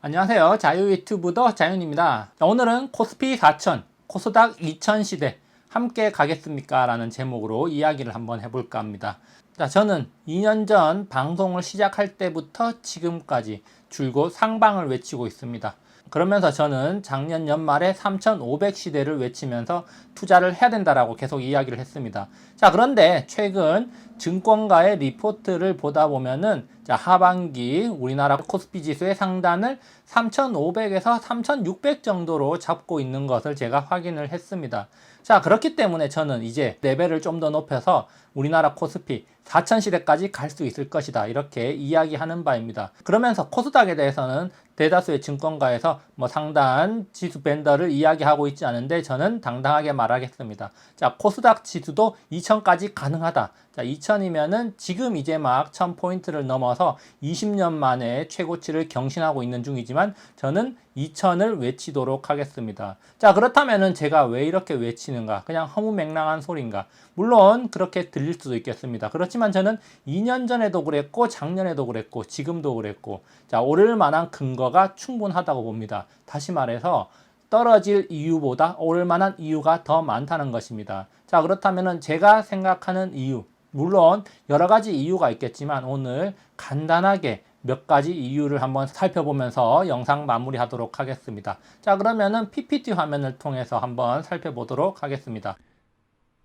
안녕하세요. 자유 유튜브더 자윤입니다. 오늘은 코스피 4000, 코스닥 2000 시대 함께 가겠습니까? 라는 제목으로 이야기를 한번 해볼까 합니다. 자, 저는 2년 전 방송을 시작할 때부터 지금까지 줄곧 상방을 외치고 있습니다. 그러면서 저는 작년 연말에 3500 시대를 외치면서 투자를 해야 된다라고 계속 이야기를 했습니다. 자, 그런데 최근 증권가의 리포트를 보다 보면은 자, 하반기 우리나라 코스피 지수의 상단을 3500에서 3600 정도로 잡고 있는 것을 제가 확인을 했습니다. 자, 그렇기 때문에 저는 이제 레벨을 좀 더 높여서 우리나라 코스피 4000 시대까지 갈 수 있을 것이다, 이렇게 이야기하는 바입니다. 그러면서 코스닥에 대해서는 대다수의 증권가에서 상단 지수 밴더를 이야기하고 있지 않은데 저는 당당하게 말하겠습니다. 자, 코스닥 지수도 2000까지 가능하다. 자, 2000이면은 지금 이제 막 1000포인트를 넘어서 20년 만에 최고치를 경신하고 있는 중이지만 저는 2000을 외치도록 하겠습니다. 자, 그렇다면은 제가 왜 이렇게 외치는가? 그냥 허무맹랑한 소린가? 물론 그렇게 들릴 수도 있겠습니다. 그렇지만 저는 2년 전에도 그랬고 작년에도 그랬고 지금도 그랬고, 자, 오를 만한 근거가 충분하다고 봅니다. 다시 말해서 떨어질 이유보다 오를 만한 이유가 더 많다는 것입니다. 자, 그렇다면은 제가 생각하는 이유, 물론 여러 가지 이유가 있겠지만 오늘 간단하게 몇 가지 이유를 한번 살펴보면서 영상 마무리하도록 하겠습니다. 자, 그러면은 PPT 화면을 통해서 한번 살펴보도록 하겠습니다.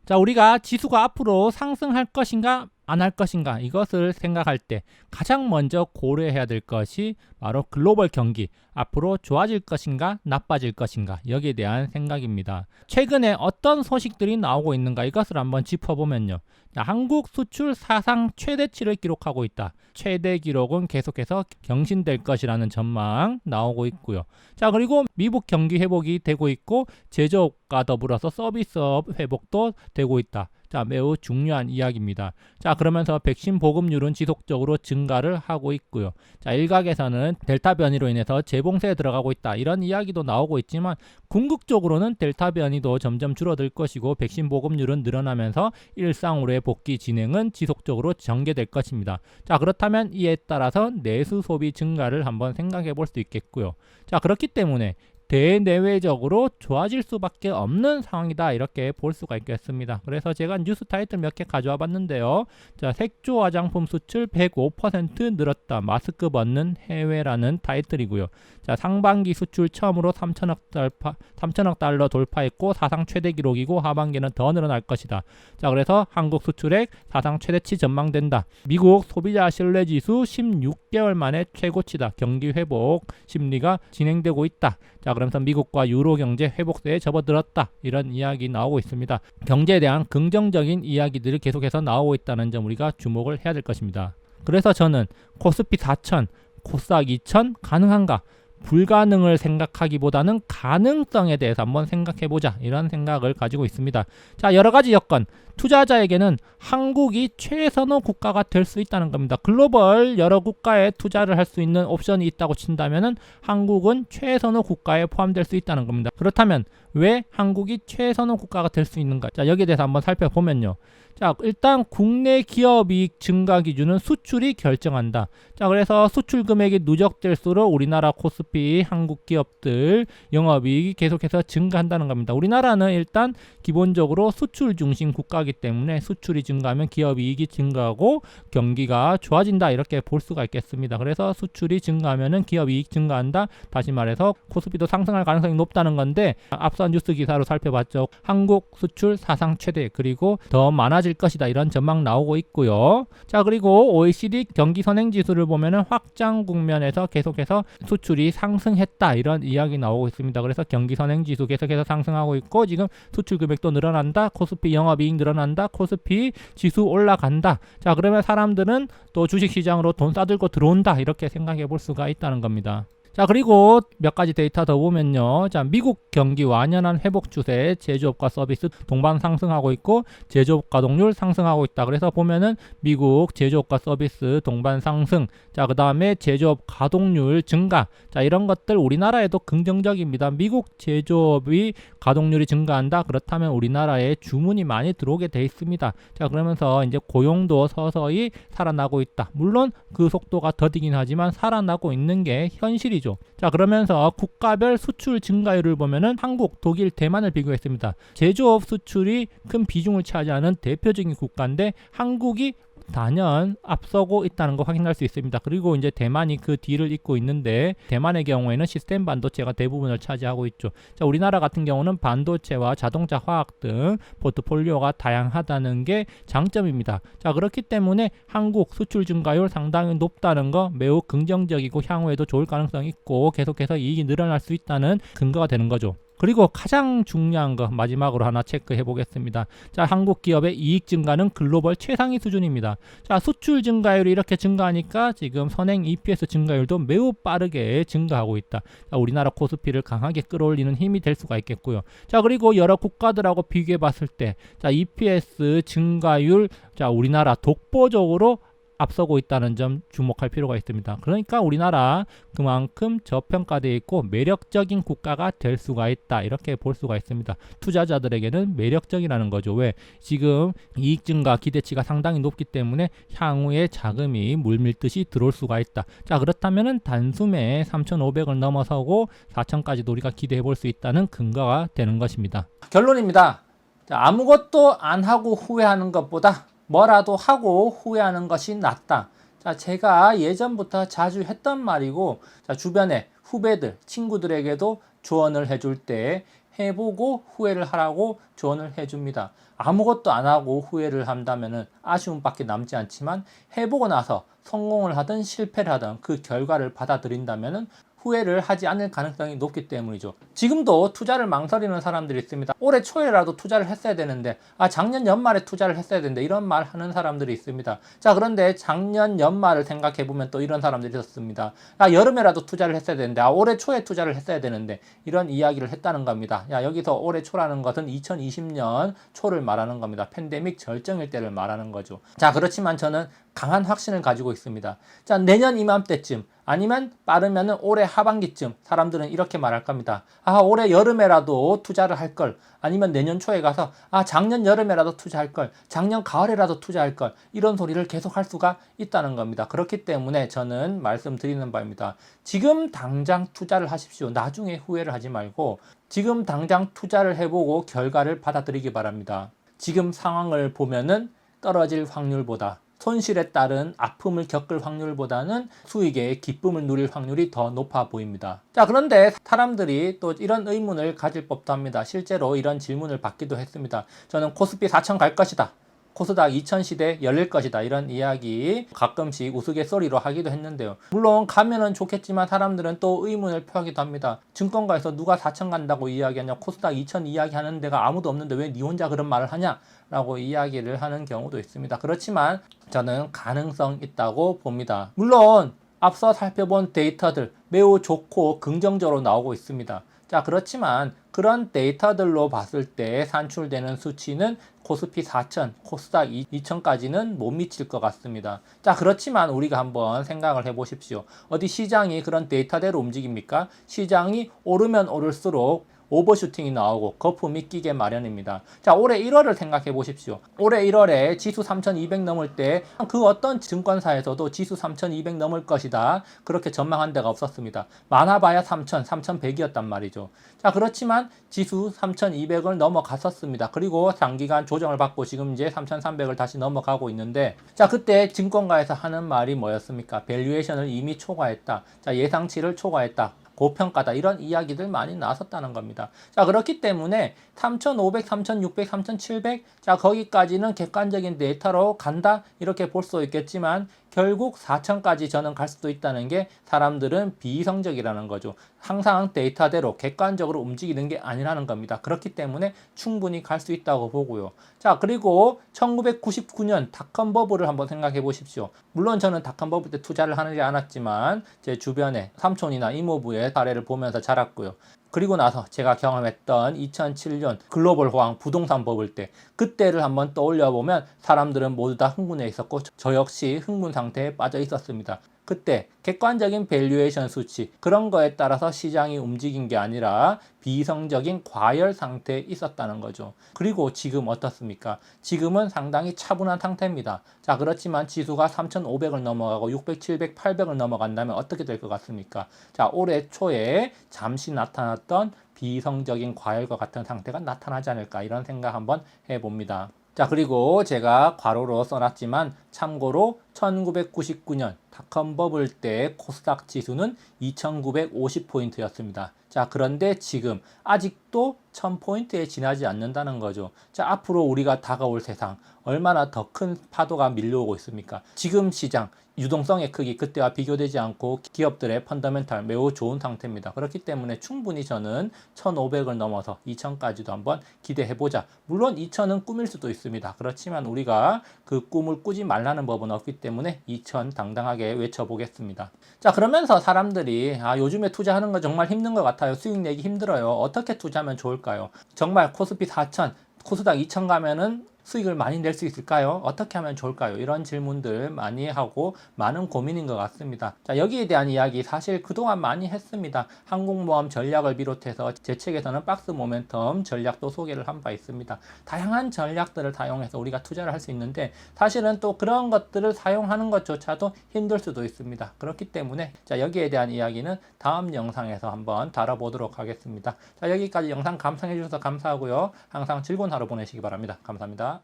자, 우리가 지수가 앞으로 상승할 것인가 안 할 것인가, 이것을 생각할 때 가장 먼저 고려해야 될 것이 바로 글로벌 경기, 앞으로 좋아질 것인가 나빠질 것인가, 여기에 대한 생각입니다. 최근에 어떤 소식들이 나오고 있는가, 이것을 한번 짚어보면요. 자, 한국 수출 사상 최대치를 기록하고 있다. 최대 기록은 계속해서 경신될 것이라는 전망 나오고 있고요. 자, 그리고 미국 경기 회복이 되고 있고 제조업과 더불어서 서비스업 회복도 되고 있다. 자, 매우 중요한 이야기입니다. 자, 그러면서 백신 보급률은 지속적으로 증가를 하고 있고요. 자, 일각에서는 델타 변이로 인해서 재봉쇄에 들어가고 있다, 이런 이야기도 나오고 있지만 궁극적으로는 델타 변이도 점점 줄어들 것이고 백신 보급률은 늘어나면서 일상으로의 복귀 진행은 지속적으로 전개될 것입니다. 자, 그렇다면 이에 따라서 내수 소비 증가를 한번 생각해 볼 수 있겠고요. 자, 그렇기 때문에 대내외적으로 좋아질 수밖에 없는 상황이다, 이렇게 볼 수가 있겠습니다. 그래서 제가 뉴스 타이틀 몇 개 가져와 봤는데요. 자, 색조 화장품 수출 105% 늘었다, 마스크 벗는 해외라는 타이틀이고요. 자, 상반기 수출 처음으로 3천억 달러 돌파했고 사상 최대 기록이고 하반기는 더 늘어날 것이다. 자, 그래서 한국 수출액 사상 최대치 전망된다. 미국 소비자 신뢰 지수 16개월 만에 최고치다. 경기 회복 심리가 진행되고 있다. 자, 그러면서 미국과 유로 경제 회복세에 접어들었다, 이런 이야기 나오고 있습니다. 경제에 대한 긍정적인 이야기들이 계속해서 나오고 있다는 점 우리가 주목을 해야 될 것입니다. 그래서 저는 코스피 4000, 코스닥 2000 가능한가? 불가능을 생각하기보다는 가능성에 대해서 한번 생각해보자, 이런 생각을 가지고 있습니다. 자, 여러가지 여건, 투자자에게는 한국이 최선호 국가가 될 수 있다는 겁니다. 글로벌 여러 국가에 투자를 할 수 있는 옵션이 있다고 친다면 한국은 최선호 국가에 포함될 수 있다는 겁니다. 그렇다면 왜 한국이 최선호 국가가 될 수 있는가? 자, 여기에 대해서 한번 살펴보면요. 자, 일단 국내 기업이익 증가 기준은 수출이 결정한다. 자, 그래서 수출 금액이 누적될수록 우리나라 코스피 한국 기업들 영업이익이 계속해서 증가한다는 겁니다. 우리나라는 일단 기본적으로 수출 중심 국가이기 때문에 수출이 증가하면 기업이익이 증가하고 경기가 좋아진다, 이렇게 볼 수가 있겠습니다. 그래서 수출이 증가하면 기업이익 증가한다. 다시 말해서 코스피도 상승할 가능성이 높다는 건데, 앞서 뉴스 기사로 살펴봤죠. 한국 수출 사상 최대, 그리고 더 많아질 것이다, 이런 전망 나오고 있고요. 자, 그리고 OECD 경기 선행 지수를 보면은 확장 국면에서 계속해서 수출이 상승했다, 이런 이야기 나오고 있습니다. 그래서 경기 선행 지수 계속해서 상승하고 있고 지금 수출 금액도 늘어난다, 코스피 영업이익 늘어난다, 코스피 지수 올라간다. 자, 그러면 사람들은 또 주식시장으로 돈 싸들고 들어온다, 이렇게 생각해 볼 수가 있다는 겁니다. 자, 그리고 몇 가지 데이터 더 보면요. 자, 미국 경기 완연한 회복 추세에 제조업과 서비스 동반 상승하고 있고 제조업 가동률 상승하고 있다. 그래서 보면은 미국 제조업과 서비스 동반 상승, 자, 그 다음에 제조업 가동률 증가, 자, 이런 것들 우리나라에도 긍정적입니다. 미국 제조업이 가동률이 증가한다. 그렇다면 우리나라에 주문이 많이 들어오게 돼 있습니다. 자, 그러면서 이제 고용도 서서히 살아나고 있다. 물론 그 속도가 더디긴 하지만 살아나고 있는 게 현실이죠. 거죠. 자, 그러면서 국가별 수출 증가율을 보면은 한국, 독일, 대만을 비교했습니다. 제조업 수출이 큰 비중을 차지하는 대표적인 국가인데 한국이 단연 앞서고 있다는 거 확인할 수 있습니다. 그리고 이제 대만이 그 뒤를 잇고 있는데 대만의 경우에는 시스템 반도체가 대부분을 차지하고 있죠. 자, 우리나라 같은 경우는 반도체와 자동차, 화학 등 포트폴리오가 다양하다는 게 장점입니다. 자, 그렇기 때문에 한국 수출 증가율 상당히 높다는 거 매우 긍정적이고 향후에도 좋을 가능성이 있고 계속해서 이익이 늘어날 수 있다는 근거가 되는 거죠. 그리고 가장 중요한 거 마지막으로 하나 체크해 보겠습니다. 자, 한국 기업의 이익 증가는 글로벌 최상위 수준입니다. 자, 수출 증가율이 이렇게 증가하니까 지금 선행 EPS 증가율도 매우 빠르게 증가하고 있다. 자, 우리나라 코스피를 강하게 끌어올리는 힘이 될 수가 있겠고요. 자, 그리고 여러 국가들하고 비교해 봤을 때 자, EPS 증가율 자, 우리나라 독보적으로 앞서고 있다는 점 주목할 필요가 있습니다. 그러니까 우리나라 그만큼 저평가되어 있고 매력적인 국가가 될 수가 있다. 이렇게 볼 수가 있습니다. 투자자들에게는 매력적이라는 거죠. 왜? 지금 이익 증가 기대치가 상당히 높기 때문에 향후에 자금이 물밀듯이 들어올 수가 있다. 자, 그렇다면은 단숨에 3,500을 넘어서고 4,000까지도 우리가 기대해 볼 수 있다는 근거가 되는 것입니다. 결론입니다. 자, 아무것도 안 하고 후회하는 것보다 뭐라도 하고 후회하는 것이 낫다. 자, 제가 예전부터 자주 했던 말이고, 자, 주변에 후배들, 친구들에게도 조언을 해줄 때 해보고 후회를 하라고 조언을 해줍니다. 아무것도 안 하고 후회를 한다면 아쉬움밖에 남지 않지만 해보고 나서 성공을 하든 실패를 하든 그 결과를 받아들인다면 후회를 하지 않을 가능성이 높기 때문이죠. 지금도 투자를 망설이는 사람들이 있습니다. 올해 초에라도 투자를 했어야 되는데 작년 연말에 투자를 했어야 되는데 이런 말 하는 사람들이 있습니다. 자, 그런데 작년 연말을 생각해 보면 또 이런 사람들이 있었습니다. 여름에라도 투자를 했어야 되는데 올해 초에 투자를 했어야 되는데 이런 이야기를 했다는 겁니다. 여기서 올해 초라는 것은 2020년 초를 말하는 겁니다. 팬데믹 절정일 때를 말하는 거죠. 자, 그렇지만 저는 강한 확신을 가지고 있습니다. 자, 내년 이맘때쯤 아니면 빠르면 올해 하반기쯤 사람들은 이렇게 말할 겁니다. 올해 여름에라도 투자를 할 걸. 아니면 내년 초에 가서 작년 여름에라도 투자할 걸. 작년 가을에라도 투자할 걸. 이런 소리를 계속 할 수가 있다는 겁니다. 그렇기 때문에 저는 말씀드리는 바입니다. 지금 당장 투자를 하십시오. 나중에 후회를 하지 말고 지금 당장 투자를 해보고 결과를 받아들이기 바랍니다. 지금 상황을 보면은 떨어질 확률보다 손실에 따른 아픔을 겪을 확률보다는 수익의 기쁨을 누릴 확률이 더 높아 보입니다. 자, 그런데 사람들이 또 이런 의문을 가질 법도 합니다. 실제로 이런 질문을 받기도 했습니다. 저는 코스피 4,000 갈 것이다. 코스닥 2000 시대 열릴 것이다. 이런 이야기 가끔씩 우스갯소리로 하기도 했는데요. 물론 가면은 좋겠지만 사람들은 또 의문을 표하기도 합니다. 증권가에서 누가 4000 간다고 이야기하냐, 코스닥 2000 이야기하는 데가 아무도 없는데 왜 니 혼자 그런 말을 하냐 라고 이야기를 하는 경우도 있습니다. 그렇지만 저는 가능성 있다고 봅니다. 물론 앞서 살펴본 데이터들 매우 좋고 긍정적으로 나오고 있습니다. 자, 그렇지만 그런 데이터들로 봤을 때 산출되는 수치는 코스피 4,000, 코스닥 2,000까지는 못 미칠 것 같습니다. 자, 그렇지만 우리가 한번 생각을 해보십시오. 어디 시장이 그런 데이터대로 움직입니까? 시장이 오르면 오를수록 오버슈팅이 나오고 거품이 끼게 마련입니다. 자, 올해 1월을 생각해 보십시오. 올해 1월에 지수 3200 넘을 때 그 어떤 증권사에서도 지수 3200 넘을 것이다 그렇게 전망한 데가 없었습니다. 많아봐야 3000, 3100이었단 말이죠. 자, 그렇지만 지수 3200을 넘어갔었습니다. 그리고 장기간 조정을 받고 지금 이제 3300을 다시 넘어가고 있는데, 자, 그때 증권가에서 하는 말이 뭐였습니까? 밸류에이션을 이미 초과했다. 자, 예상치를 초과했다. 고평가다, 이런 이야기들 많이 나섰다는 겁니다. 자, 그렇기 때문에 3,500, 3,600, 3,700 자, 거기까지는 객관적인 데이터로 간다 이렇게 볼 수 있겠지만 결국 4,000까지 저는 갈 수도 있다는 게 사람들은 비이성적이라는 거죠. 항상 데이터대로 객관적으로 움직이는 게 아니라는 겁니다. 그렇기 때문에 충분히 갈 수 있다고 보고요. 자, 그리고 1999년 닷컴 버블을 한번 생각해 보십시오. 물론 저는 닷컴 버블 때 투자를 하지 않았지만 제 주변에 삼촌이나 이모부의 사례를 보면서 자랐고요. 그리고 나서 제가 경험했던 2007년 글로벌 호황 부동산 버블 때 그때를 한번 떠올려 보면 사람들은 모두 다 흥분해 있었고 저 역시 흥분 상태에 빠져 있었습니다. 그때 객관적인 밸류에이션 수치 그런 거에 따라서 시장이 움직인 게 아니라 비이성적인 과열 상태에 있었다는 거죠. 그리고 지금 어떻습니까? 지금은 상당히 차분한 상태입니다. 자, 그렇지만 지수가 3,500을 넘어가고 600, 700, 800을 넘어간다면 어떻게 될 것 같습니까? 자, 올해 초에 잠시 나타났던 비이성적인 과열과 같은 상태가 나타나지 않을까 이런 생각 한번 해봅니다. 자, 그리고 제가 괄호로 써놨지만 참고로 1999년 닷컴 버블 때 코스닥 지수는 2950포인트였습니다. 자, 그런데 지금 아직도 1000포인트에 지나지 않는다는 거죠. 자, 앞으로 우리가 다가올 세상 얼마나 더 큰 파도가 밀려오고 있습니까? 지금 시장 유동성의 크기 그때와 비교되지 않고 기업들의 펀더멘탈 매우 좋은 상태입니다. 그렇기 때문에 충분히 저는 1500을 넘어서 2000까지도 한번 기대해보자. 물론 2000은 꿈일 수도 있습니다. 그렇지만 우리가 그 꿈을 꾸지 말라는 법은 없기 때문에 2000 당당하게 외쳐보겠습니다. 자, 그러면서 사람들이 요즘에 투자하는 거 정말 힘든 것 같아요. 수익 내기 힘들어요. 어떻게 투자하면 좋을까요? 정말 코스피 4000, 코스닥 2000 가면은 수익을 많이 낼 수 있을까요? 어떻게 하면 좋을까요? 이런 질문들 많이 하고 많은 고민인 것 같습니다. 자, 여기에 대한 이야기 사실 그동안 많이 했습니다. 항공모험 전략을 비롯해서 제 책에서는 박스 모멘텀 전략도 소개를 한 바 있습니다. 다양한 전략들을 사용해서 우리가 투자를 할 수 있는데 사실은 또 그런 것들을 사용하는 것조차도 힘들 수도 있습니다. 그렇기 때문에 자, 여기에 대한 이야기는 다음 영상에서 한번 다뤄보도록 하겠습니다. 자, 여기까지 영상 감상해 주셔서 감사하고요. 항상 즐거운 하루 보내시기 바랍니다. 감사합니다.